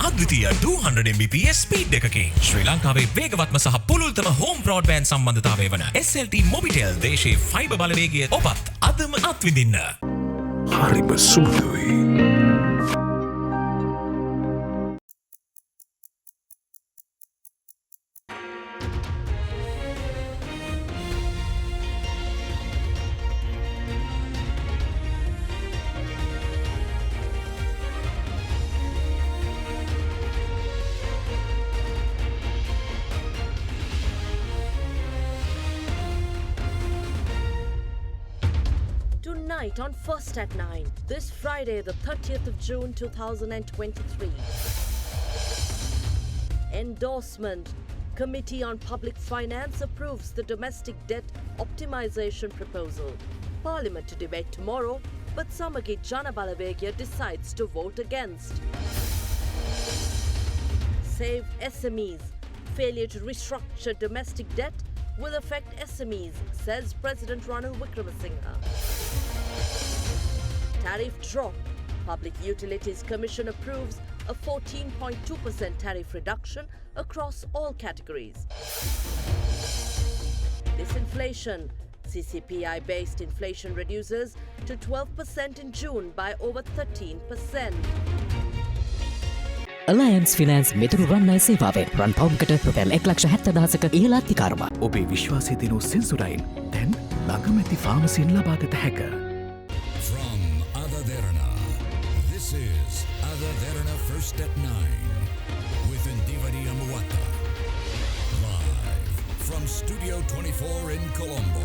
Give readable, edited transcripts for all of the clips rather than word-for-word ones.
අද්විතීය 200 Mbps speed එකකින් ශ්‍රී ලංකාවේ වේගවත්ම සහ පුළුල්තම හෝම් බ්‍රෝඩ්බෑන්ඩ් සම්බන්ධතාවය වන SLT මොබිටෙල් දේශීය ෆයිබර් බලවේගය ඔබත් අදම අත්විඳින්න. හරිම සුදුයි. Tonight on First at 9, this Friday, the 30th of June 2023. Endorsement. Committee on Public Finance approves the domestic debt optimization proposal. Parliament to debate tomorrow, but Samagi Jana Balavegya decides to vote against. Save SMEs. Failure to restructure domestic debt will affect SMEs, says President Ranil Wickremesinghe. Tariff drop. Public Utilities Commission approves a 14.2% tariff reduction across all categories. Disinflation. CCPI-based inflation reduces to 12% in June by over 13%. Alliance Finance මෙතුරු රන්නයි සේවාවෙන් රන් පවුම්කට රුපියල් 1,70,000ක ඉහළ අධිකාරම. ඔබේ විශ්වාසය දිනු සෙන්සුරයින් දැන් ළඟම ඇති ෆාමසියෙන් ලබාගත හැක. From AdaDerana, this is AdaDerana First at 9 with Indivari Amuata. Live from Studio 24 in Colombo.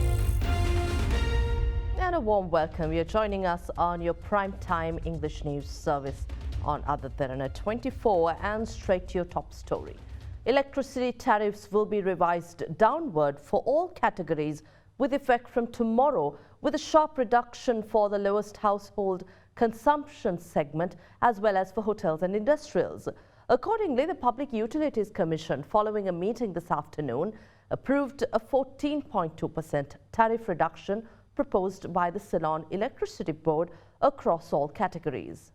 And a warm welcome. You're joining us on your prime time English news service on AdaDerana 24, and straight to your top story. Electricity tariffs will be revised downward for all categories with effect from tomorrow, with a sharp reduction for the lowest household consumption segment as well as for hotels and industrials. Accordingly, the Public Utilities Commission, following a meeting this afternoon, approved a 14.2% tariff reduction proposed by the Ceylon Electricity Board across all categories.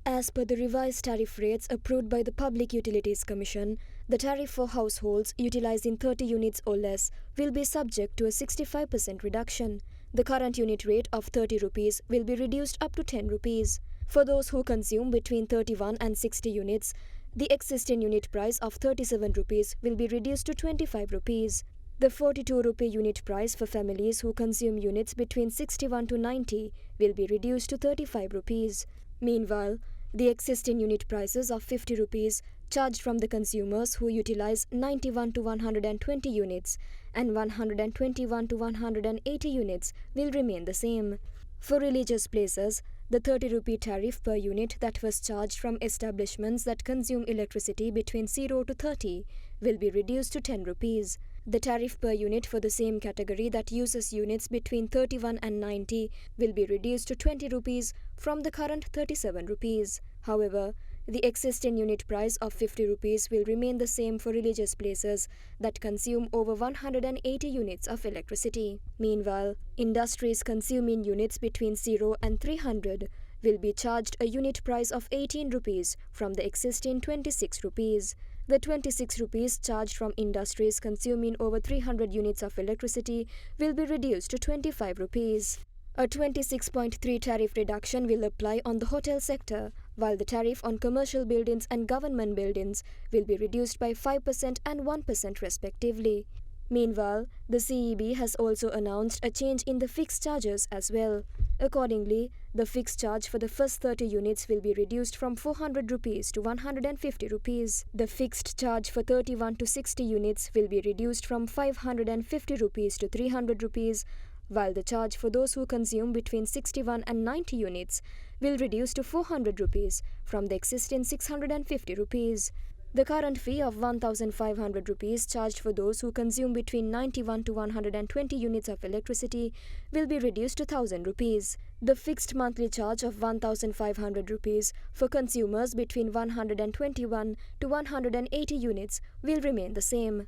As per the revised tariff rates approved by the Public Utilities Commission, the tariff for households utilizing 30 units or less will be subject to a 65% reduction. The current unit rate of 30 rupees will be reduced up to 10 rupees. For those who consume between 31 and 60 units, the existing unit price of 37 rupees will be reduced to 25 rupees. The 42 rupee unit price for families who consume units between 61 to 90 will be reduced to 35 rupees. Meanwhile, the existing unit prices of 50 rupees charged from the consumers who utilize 91 to 120 units and 121 to 180 units will remain the same. For religious places, the 30 rupee tariff per unit that was charged from establishments that consume electricity between 0 to 30 will be reduced to 10 rupees. The tariff per unit for the same category that uses units between 31 and 90 will be reduced to 20 rupees from the current 37 rupees. However, the existing unit price of 50 rupees will remain the same for religious places that consume over 180 units of electricity. Meanwhile, industries consuming units between 0 and 300 will be charged a unit price of 18 rupees from the existing 26 rupees. The 26 rupees charged from industries consuming over 300 units of electricity will be reduced to 25 rupees. A 26.3 tariff reduction will apply on the hotel sector, while the tariff on commercial buildings and government buildings will be reduced by 5% and 1% respectively. Meanwhile, the CEB has also announced a change in the fixed charges as well. Accordingly, the fixed charge for the first 30 units will be reduced from 400 rupees to 150 rupees. The fixed charge for 31 to 60 units will be reduced from 550 rupees to 300 rupees, while the charge for those who consume between 61 and 90 units will reduce to 400 rupees from the existing 650 rupees. The current fee of 1,500 rupees charged for those who consume between 91 to 120 units of electricity will be reduced to 1,000 rupees. The fixed monthly charge of 1,500 rupees for consumers between 121 to 180 units will remain the same.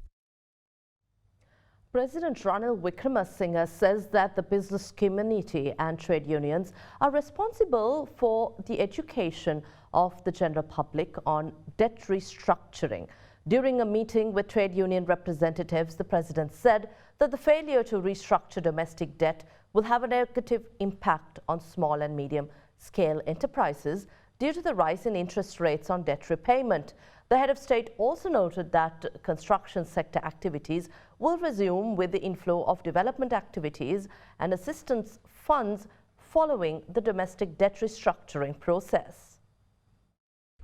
President Ranil Wickremesinghe says that the business community and trade unions are responsible for the education of the general public on debt restructuring. During a meeting with trade union representatives, the President said that the failure to restructure domestic debt will have a negative impact on small and medium-scale enterprises due to the rise in interest rates on debt repayment. The head of state also noted that construction sector activities will resume with the inflow of development activities and assistance funds following the domestic debt restructuring process.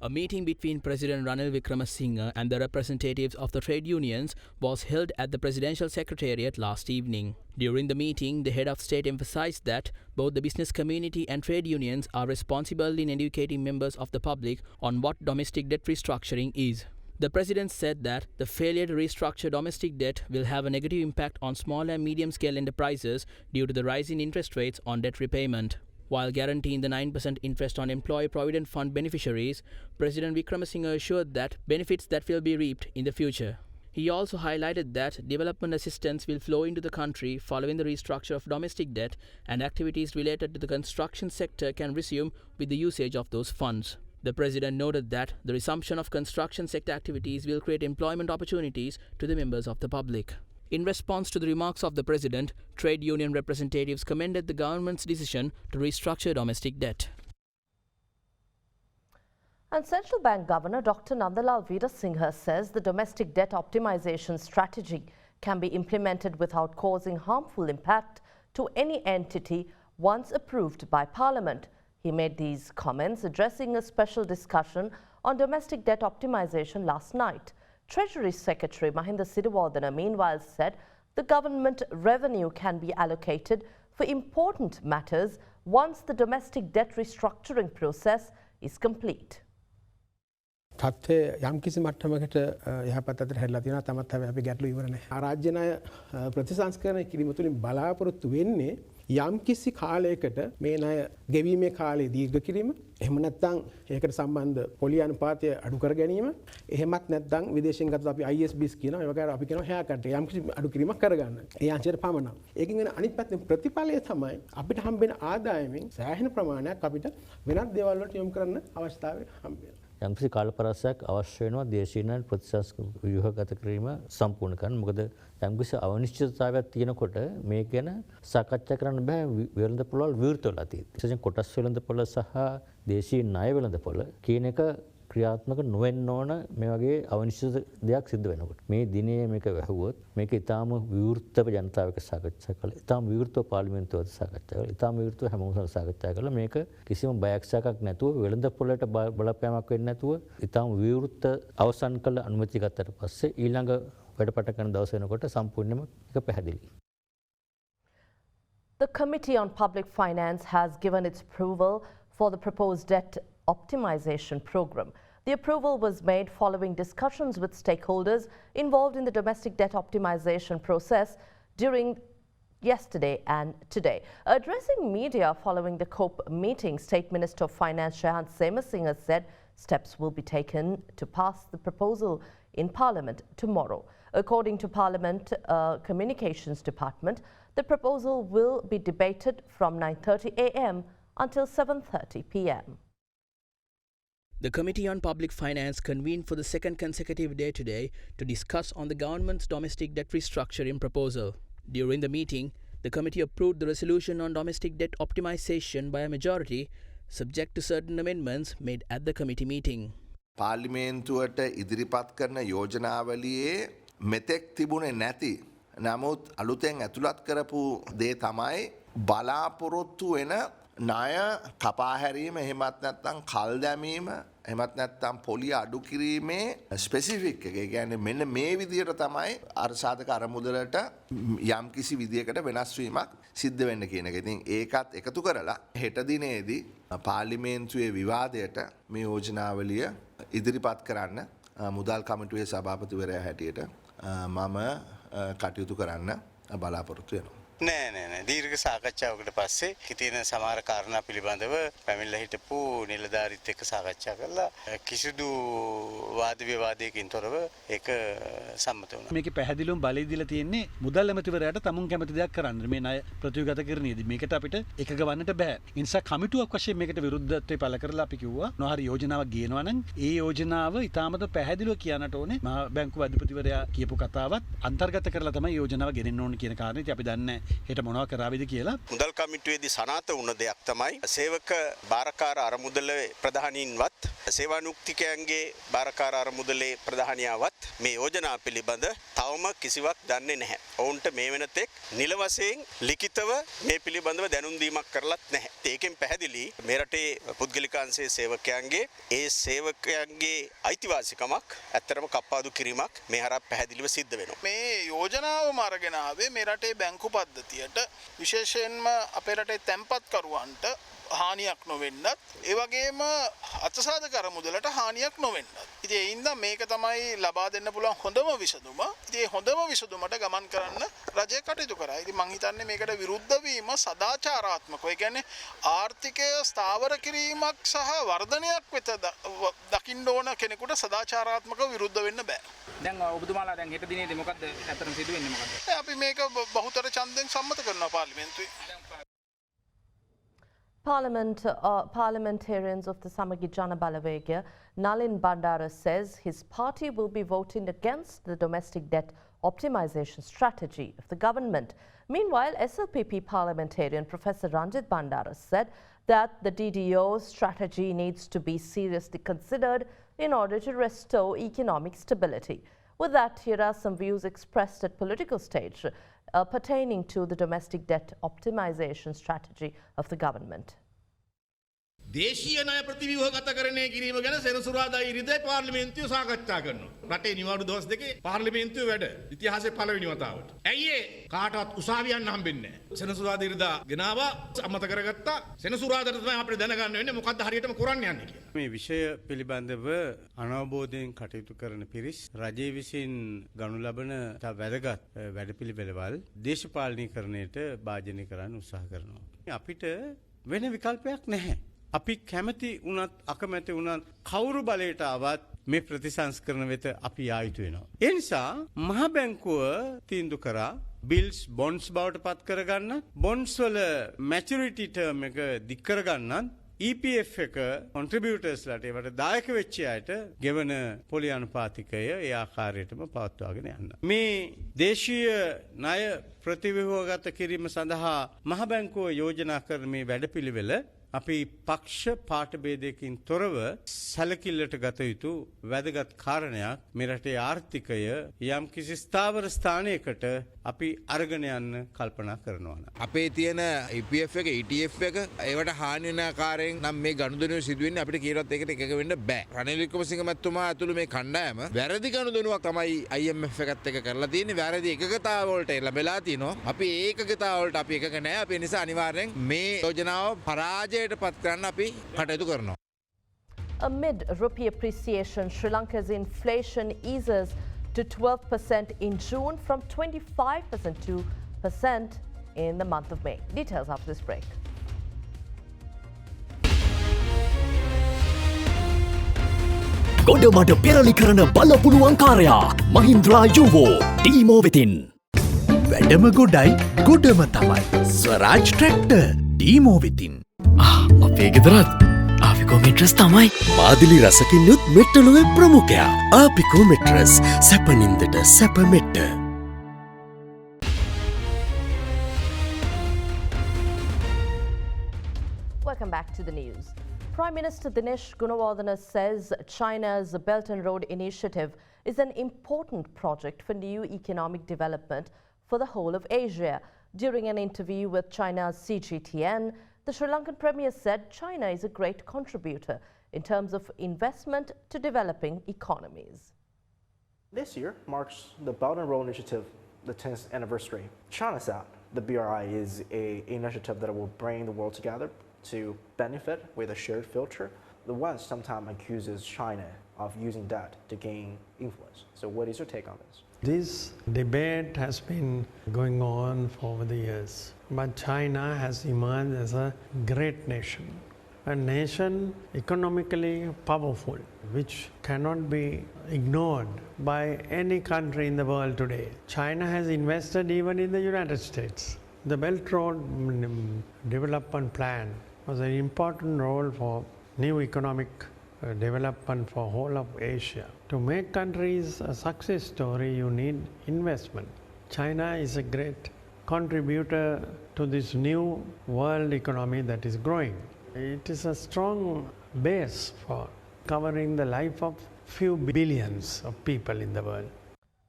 A meeting between President Ranil Wickremesinghe and the representatives of the trade unions was held at the Presidential Secretariat last evening. During the meeting, the head of state emphasized that both the business community and trade unions are responsible in educating members of the public on what domestic debt restructuring is. The President said that the failure to restructure domestic debt will have a negative impact on small and medium-scale enterprises due to the rise in interest rates on debt repayment. While guaranteeing the 9% interest on Employee Provident Fund beneficiaries, President Wickremesinghe assured that benefits that will be reaped in the future. He also highlighted that development assistance will flow into the country following the restructure of domestic debt, and activities related to the construction sector can resume with the usage of those funds. The President noted that the resumption of construction sector activities will create employment opportunities to the members of the public. In response to the remarks of the President, trade union representatives commended the government's decision to restructure domestic debt. And Central Bank Governor Dr. Nandalal Veerasinghe says the domestic debt optimization strategy can be implemented without causing harmful impact to any entity once approved by Parliament. He made these comments addressing a special discussion on domestic debt optimization last night. Treasury Secretary Mahinda Siriwardana meanwhile said the government revenue can be allocated for important matters once the domestic debt restructuring process is complete. තත්ත්වය යම්කිසි මට්ටමකට යහපත් අතට හැරිලා තියෙනවා. තමත් හැබැයි අපි ගැටලු ඉවර නැහැ. ආරාජ්‍ය ණය ප්‍රතිසංස්කරණය කිරීම තුළින් බලාපොරොත්තු වෙන්නේ යම්කිසි කාලයකට මේ ණය ගෙවීමේ කාලය දීර්ඝ කිරීම, එහෙම නැත්නම් ඒකට සම්බන්ධ පොලි අනුපාතය අඩු කර ගැනීම, එහෙමත් නැත්නම් විදේශයෙන් ගත්තොත් අපි ISBs කියනවා, ඒ වගේ අපි කියනවා hair cut යම්කිසි අඩු කිරීමක් කරගන්න. ඒ අංශයට පමණක්. ඒකෙන් වෙන අනිත් පැත්තෙන් ප්‍රතිඵලය තමයි අපිට හම්බෙන ආදායමෙන් සෑහෙන ප්‍රමාණයක් අපිට වෙනත් දේවල් වලට යොමු කරන්න අවස්ථාව හම්බෙනවා. යම්කිසි කාලපරාසයක් අවශ්‍ය වෙනවා දේශීය ප්‍රතිසංස්කෘතික ව්‍යුහගත කිරීම සම්පූර්ණ කරන්න. මොකද යම්කිසි අනිශ්චිතතාවයක් තියෙනකොට මේ ගැන සාකච්ඡා කරන්න බෑ වෙළඳපොළ විවෘත වෙලා තියෙන්නේ. විශේෂයෙන් කොටස් වෙළඳපොළ සහ දේශීය ණය වෙළඳපොළ කියන එක ක්‍රියාත්මක නොවෙන්න ඕන මේ වගේ අනිශ්චිත දෙයක් සිද්ධ වෙනකොට. මේ දිනේ මේක වැහුවොත් මේක ඊටාම විවෘතව ජනතාව එක්ක සාකච්ඡා කළා. ඊටාම විවෘතව පාර්ලිමේන්තුවට සාකච්ඡා කළා. ඊටාම විවෘතව හැමෝම සාකච්ඡා කළා. මේක කිසිම බයක් සැකක් නැතුව වෙළඳපොළට බලපෑමක් වෙන්නේ නැතුව ඊටාම විවෘත අවසන් කළ අනුමැතිය ගත්තට පස්සේ ඊළඟ වැඩපට කරන දවස වෙනකොට සම්පූර්ණයෙන්ම ඒක පැහැදිලි. The Committee on Public Finance has given its approval for the proposed debt optimization program. The approval was made following discussions with stakeholders involved in the domestic debt optimization process during yesterday and today. Addressing media following the COPE meeting, State Minister of Finance Shahant Semasinghe said steps will be taken to pass the proposal in Parliament tomorrow. According to Parliament Communications Department, the proposal will be debated from 9:30 a.m. until 7:30 p.m. The Committee on Public Finance convened for the second consecutive day today to discuss on the government's domestic debt restructuring proposal. During the meeting, the committee approved the resolution on domestic debt optimization by a majority, subject to certain amendments made at the committee meeting. පාර්ලිමේන්තුවට ඉදිරිපත් කරන යෝජනාවලියේ මෙතෙක් තිබුණේ නැති නමුත් අලුතෙන් ඇතුළත් කරපු දේ තමයි බලාපොරොත්තු වෙන ණය කපා හැරීම එහෙමත් නැත්නම් කල් දැමීම එහෙමත් නැත්නම් පොලිය අඩු කිරීමේ ස්පෙસિෆික් එක. ඒ කියන්නේ මෙන්න මේ විදියට තමයි අර්ථසාධක අරමුදලට යම්කිසි විදියකට වෙනස් වීමක් සිද්ධ වෙන්න කියන එක. ඉතින් ඒකත් එකතු කරලා හෙට දිනේදී පාර්ලිමේන්තුවේ විවාදයට මේ යෝජනාවලිය ඉදිරිපත් කරන්න මුදල් කමිටුවේ සභාපතිවරයා හැටියට මම කටයුතු කරන්න බලාපොරොත්තු වෙනවා. නෑ දීර්ඝ සාකච්ඡාවකට පස්සේ කිතින සමහර කාරණා පිළිබඳව පැමිණිලා හිටපු නිලධාරීත් එක්ක සාකච්ඡා කළා කිසිදු වාද විවාදයකින් තොරව ඒක සම්මත වුණා. මේකේ පැහැදිලිවම බලය දීලා තියෙන්නේ මුදල් ඇමතිවරයාට තමුන් කැමති දෙයක් කරන්න. මේ ණය ප්‍රතිගත කරන්නේදී මේකට අපිට එකග වන්නට බෑ. ඒ නිසා කමිටුවක් වශයෙන් මේකට විරුද්ධත්වය පළ කරලා අපි කිව්වා නොහරි යෝජනාවක් ගේනවා නම් ඒ යෝජනාව ඉතාමත් පැහැදිලිව කියන්නට ඕනේ. මහා බැංකුව අධිපතිවරයා කියපු කතාවත් අන්තර්ගත කරලා තමයි යෝජනාව ගෙනෙන්න ඕනේ කියන කාරණේ. ඉතින් අපි දන්නේ හෙට මොනවා කරාවිද කියලා. මුදල් කමිටුවේදී සනාත වුණ දෙයක් තමයි සේවක බාරකාර අරමුදලේ ප්‍රධානීන්වත් සේවානුක්තිකයන්ගේ බාරකාර අරමුදලේ ප්‍රධානියාවත් මේ යෝජනා පිළිබඳ තවම කිසිවක් දන්නේ නැහැ. ඔවුන්ට මේ වෙනතෙක් නිල වශයෙන් ලිඛිතව මේ පිළිබඳව දැනුම් දීමක් කරලත් නැහැ. ඒකෙන් පැහැදිලි මේ රටේ පුද්ගලිකාංශයේ සේවකයන්ගේ ඒ සේවකයන්ගේ අයිතිවාසිකමක් ඇත්තරම කප්පාදු කිරීමක් මේ හරහා පැහැදිලිව සිද්ධ වෙනවා. මේ යෝජනාවම අරගෙන ආවේ මේ රටේ බැංකු පද්ධතියට විශේෂයෙන්ම අපේ රටේ තැන්පත්කරුවන්ට හානියක් නොවෙන්නත් ඒ වගේම අත්සාධක අරමුදලට හානියක් නොවෙන්නත්. ඉතින් ඒ හින්දා මේක තමයි ලබා දෙන්න පුළුවන් හොඳම විසඳුම. ඉතින් මේ හොඳම විසඳුමට ගමන් කරන්න රජය කටයුතු කරා. ඉතින් මම හිතන්නේ මේකට විරුද්ධ වීම සදාචාරාත්මකව. ඒ කියන්නේ ආර්ථිකය ස්ථාවර කිරීමක් සහ වර්ධනයක් වෙත දකින්න ඕන කෙනෙකුට සදාචාරාත්මකව විරුද්ධ වෙන්න බෑ. දැන් ඔබතුමාලා දැන් හෙට දිනේදී මොකද්ද අතරම සිදු වෙන්නේ මොකද්ද? අපි මේක බහුතර ඡන්දෙන් සම්මත කරනවා පාර්ලිමේන්තුවේ. Parliamentarians of the Samagi Jana Balawegya, Nalin Bandara says his party will be voting against the domestic debt optimization strategy of the government. Meanwhile, SLPP parliamentarian Professor Ranjit Bandara said that the DDO strategy needs to be seriously considered in order to restore economic stability. With that, here are some views expressed at political stage pertaining to the domestic debt optimization strategy of the government. දේශීය ණය ප්‍රතිව්‍යුහගතකරණය කිරීම ගැන සෙනසුරාදා ඉරිදා පාර්ලිමේන්තුව සාකච්ඡා කරනවා. රටේ නිවාඩු දවස් දෙකේ පාර්ලිමේන්තුව වැඩ ඉතිහාසයේ පළවෙනි වතාවට. ඇයි ඒ කාටවත් උසාවියන්න හම්බෙන්නේ නැහැ. සෙනසුරාදා ඉරිදා ගෙනාවා සම්මත කරගත්තා. සෙනසුරාදාට තමයි අපිට දැනගන්න වෙන්නේ මොකද්ද හරියටම කරන්න යන්නේ කියලා. මේ විෂය පිළිබඳව අනවබෝධයෙන් කටයුතු කරන පිරිස් රජයේ විසින් ගනු ලබන වැදගත් වැඩපිළිවෙළවල් දේශපාලනීකරණයට භාජනය කරන්න උත්සාහ කරනවා. අපිට වෙන විකල්පයක් නැහැ. අපි කැමති වුණත් අකමැති වුණත් කවුරු බලයට ආවත් මේ ප්‍රතිසංස්කරණ වෙත අපි යා යුතු වෙනවා. ඒ නිසා මහ බැංකුව තීන්දුව කරා බිල්ස් බොන්ඩ්ස් බවට පත් කරගන්න, බොන්ඩ්ස් වල මැචුරිටි ටර්ම් එක දික් කරගන්නත් EPF එක කොන්ට්‍රිබියුටර්ස්ලාට ඒවට දායක වෙච්ච අයට ගෙවන පොලි අනුපාතිකය ඒ ආකාරයටම පවත්වාගෙන යන්න. මේ දේශීය ණය ප්‍රතිව්‍යුහගත කිරීම සඳහා මහ බැංකුව යෝජනා කරන මේ වැඩපිළිවෙල අපි පක්ෂ පාට ભેදයකින් තොරව සැලකිල්ලට ගත යුතු වැදගත් කාරණයක්. මේ රටේ ආර්ථිකය යම් කිසි ස්ථාවර ස්ථානයකට අපි අරගෙන යන්න කල්පනා කරනවා. අපේ තියෙන EPF එක ETF එක ඒවට හානි වෙන ආකාරයෙන් නම් මේ ගනුදෙනුව සිදු වෙන්නේ අපිට කීරවත් ඒකට එකක වෙන්න බෑ. රනිල් වික්‍රමසිංහ මැතිතුමා ඇතුළු මේ කණ්ඩායම වැරදි ගනුදෙනුවක් තමයි IMF එකත් එක්ක කරලා තියෙන්නේ. වැරදි එකකතාව වලට ලැබලා තිනවා. අපි ඒ එකකතාව වලට අපි එකක නෑ. අපි ඒ නිසා අනිවාර්යෙන් මේ යෝජනාව පරාජය Amid rupee appreciation, Sri Lanka's inflation eases to 12% in June from 25% to % in the month of May. Details after this break. ගොඩමඩ පෙරලි කරන බලපුළුවන් කාරයා මහින්ද්‍රා යුවෝ ඩීමෝ වෙතින්. වැඩම ගොඩයි ගොඩම තමයි ස්වරාජ් ට්‍රැක්ටර් ඩීමෝ වෙතින්. අපේ ගෙදරත් ආපිකෝ මෙට්‍රස් තමයි. මාදිලි රසකින් යුත් මෙට්ටලුවේ ප්‍රමුඛයා. ආපිකෝ මෙට්‍රස් සැපනින්දට සැප මෙට්ට. Welcome back to the news. Prime Minister Dinesh Gunawardena says China's Belt and Road Initiative is an important project for new economic development for the whole of Asia. During an interview with China's CGTN, the Sri Lankan Premier said China is a great contributor in terms of investment to developing economies. This year marks the Belt and Road Initiative, the 10th anniversary. China's out. The BRI is an initiative that will bring the world together to benefit with a shared future. The West sometimes accuses China of using that to gain influence. So what is your take on this? This debate has been going on for over the years, but China has emerged as a great nation, a nation economically powerful, which cannot be ignored by any country in the world today. China has invested even in the United States. The Belt Road Development Plan was an important role for new economic development for whole of Asia. To make countries a success story, you need investment. China is a great contributor to this new world economy that is growing. It is a strong base for covering the life of few billions of people in the world.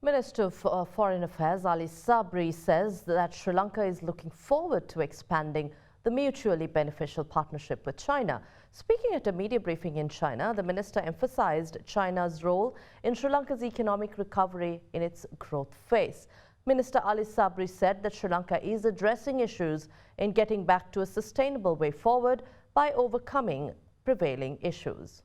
Minister of Foreign Affairs Ali Sabri says that Sri Lanka is looking forward to expanding the mutually beneficial partnership with China. Speaking at a media briefing in China, the minister emphasized China's role in Sri Lanka's economic recovery in its growth phase. Minister Ali Sabri said that Sri Lanka is addressing issues in getting back to a sustainable way forward by overcoming prevailing issues.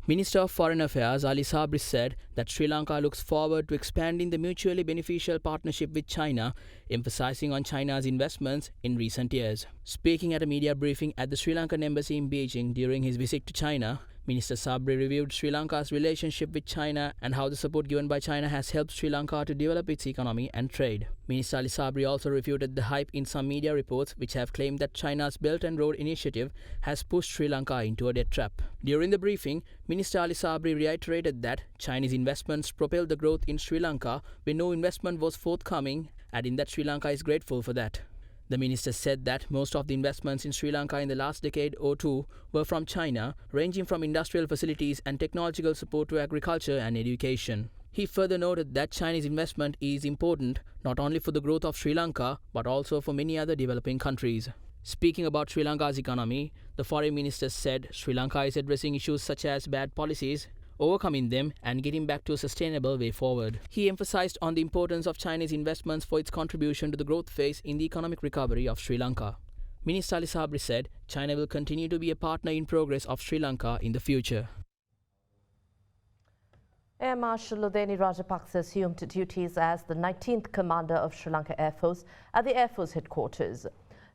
Minister of Foreign Affairs Ali Sabri said that Sri Lanka looks forward to expanding the mutually beneficial partnership with China, emphasizing on China's investments in recent years. Speaking at a media briefing at the Sri Lankan embassy in Beijing during his visit to China, Minister Sabri reviewed Sri Lanka's relationship with China and how the support given by China has helped Sri Lanka to develop its economy and trade. Minister Ali Sabri also refuted the hype in some media reports which have claimed that China's Belt and Road Initiative has pushed Sri Lanka into a debt trap. During the briefing, Minister Ali Sabri reiterated that Chinese investments propelled the growth in Sri Lanka when no investment was forthcoming, adding that Sri Lanka is grateful for that. The minister said that most of the investments in Sri Lanka in the last decade or two were from China, ranging from industrial facilities and technological support to agriculture and education. He further noted that Chinese investment is important not only for the growth of Sri Lanka but also for many other developing countries. Speaking about Sri Lanka's economy, the foreign minister said Sri Lanka is addressing issues such as bad policies, overcoming them and getting back to a sustainable way forward. He emphasized on the importance of Chinese investments for its contribution to the growth phase in the economic recovery of Sri Lanka. Minister Ali Sabri said China will continue to be a partner in progress of Sri Lanka in the future. Air Marshal Udeni Rajapaksa assumed duties as the 19th Commander of Sri Lanka Air Force at the Air Force headquarters.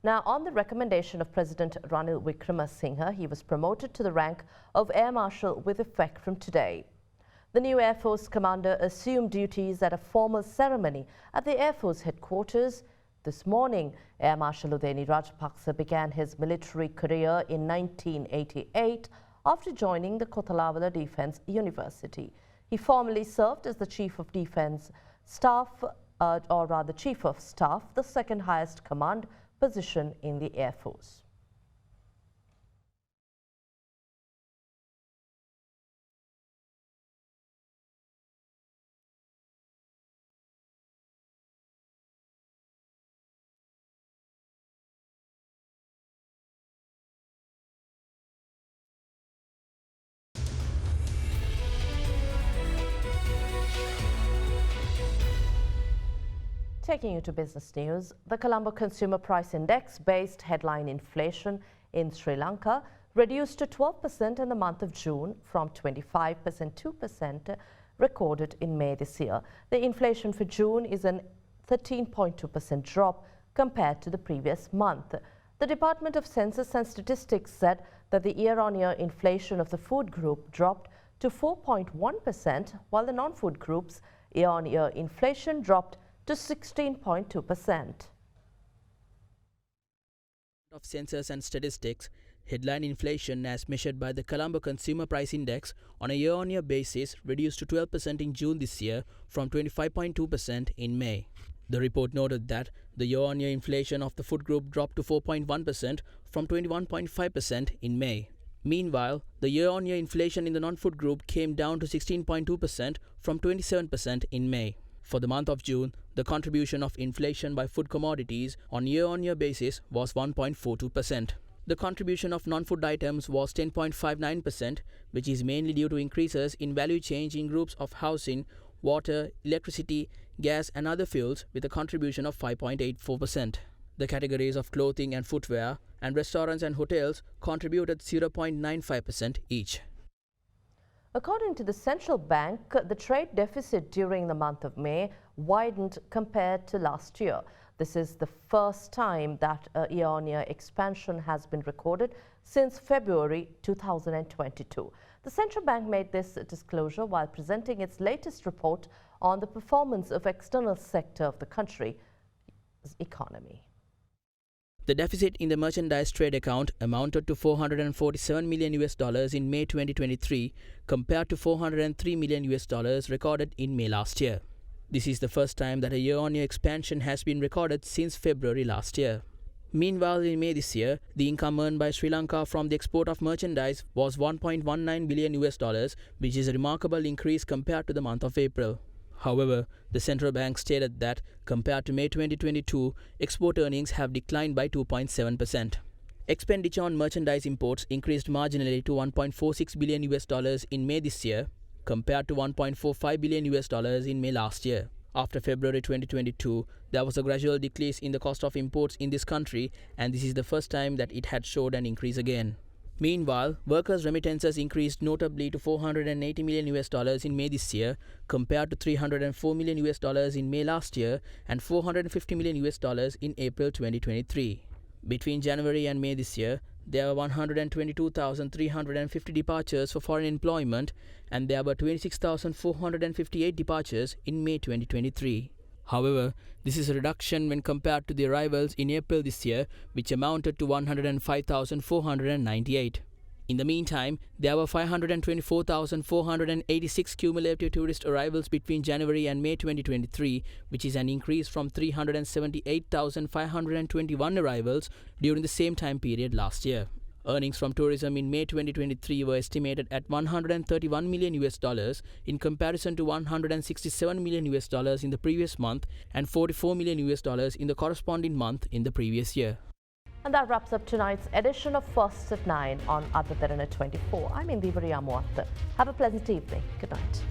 Now, on the recommendation of President Ranil Wickremesinghe, he was promoted to the rank of Air Marshal with effect from today. The new Air Force commander assumed duties at a formal ceremony at the Air Force headquarters. This morning, Air Marshal Udeni Rajapaksa began his military career in 1988 after joining the Kothalawala Defence University. He formerly served as the Chief of Defence Staff, Chief of Staff, the second highest command position in the Air Force. Taking you to business news, the Colombo Consumer Price Index based headline inflation in Sri Lanka reduced to 12% in the month of June from 25% recorded in May this year. The inflation for June is an 13.2% drop compared to the previous month. The Department of Census and Statistics said that the year-on-year inflation of the food group dropped to 4.1%, while the non-food group's year-on-year inflation dropped to 16.2%. Of Census and Statistics, headline inflation as measured by the Colombo Consumer Price Index on a year-on-year basis reduced to 12% in June this year from 25.2% in May. The report noted that the year-on-year inflation of the food group dropped to 4.1% from 21.5% in May. Meanwhile, the year-on-year inflation in the non-food group came down to 16.2% from 27% in May. For the month of June, the contribution of inflation by food commodities on year-on-year basis was 1.42%. The contribution of non-food items was 10.59%, which is mainly due to increases in value change in groups of housing, water, electricity, gas and other fuels with a contribution of 5.84%. The categories of clothing and footwear, and restaurants and hotels contributed 0.95% each. According to the central bank, the trade deficit during the month of May widened compared to last year. This is the first time that a year-on-year expansion has been recorded since February 2022. The central bank made this disclosure while presenting its latest report on the performance of external sector of the country's economy. The deficit in the merchandise trade account amounted to $447 million in May 2023 compared to $403 million recorded in May last year. This is the first time that a year-on-year expansion has been recorded since February last year. Meanwhile, in May this year, the income earned by Sri Lanka from the export of merchandise was $1.19 billion, which is a remarkable increase compared to the month of April. However, the central bank stated that, compared to May 2022, export earnings have declined by 2.7%. Expenditure on merchandise imports increased marginally to $1.46 billion in May this year, compared to $1.45 billion in May last year. After February 2022, there was a gradual decrease in the cost of imports in this country, and this is the first time that it had showed an increase again. Meanwhile, workers' remittances increased notably to $480 million in May this year, compared to $304 million in May last year and $450 million in April 2023. Between January and May this year, there were 122,350 departures for foreign employment, and there were 26,458 departures in May 2023. However, this is a reduction when compared to the arrivals in April this year, which amounted to 105,498. In the meantime, there were 524,486 cumulative tourist arrivals between January and May 2023, which is an increase from 378,521 arrivals during the same time period last year. Earnings from tourism in May 2023 were estimated at $131 million in comparison to $167 million in the previous month and $44 million in the corresponding month in the previous year. And that wraps up tonight's edition of First at 9 on AdaDerana 24. I'm Indivari Amuwatta. Have a pleasant evening. Good night.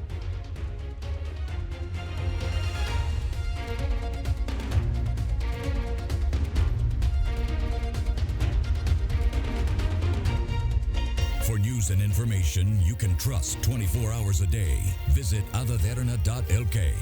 For news and information you can trust 24 hours a day, visit AdaDerana.lk.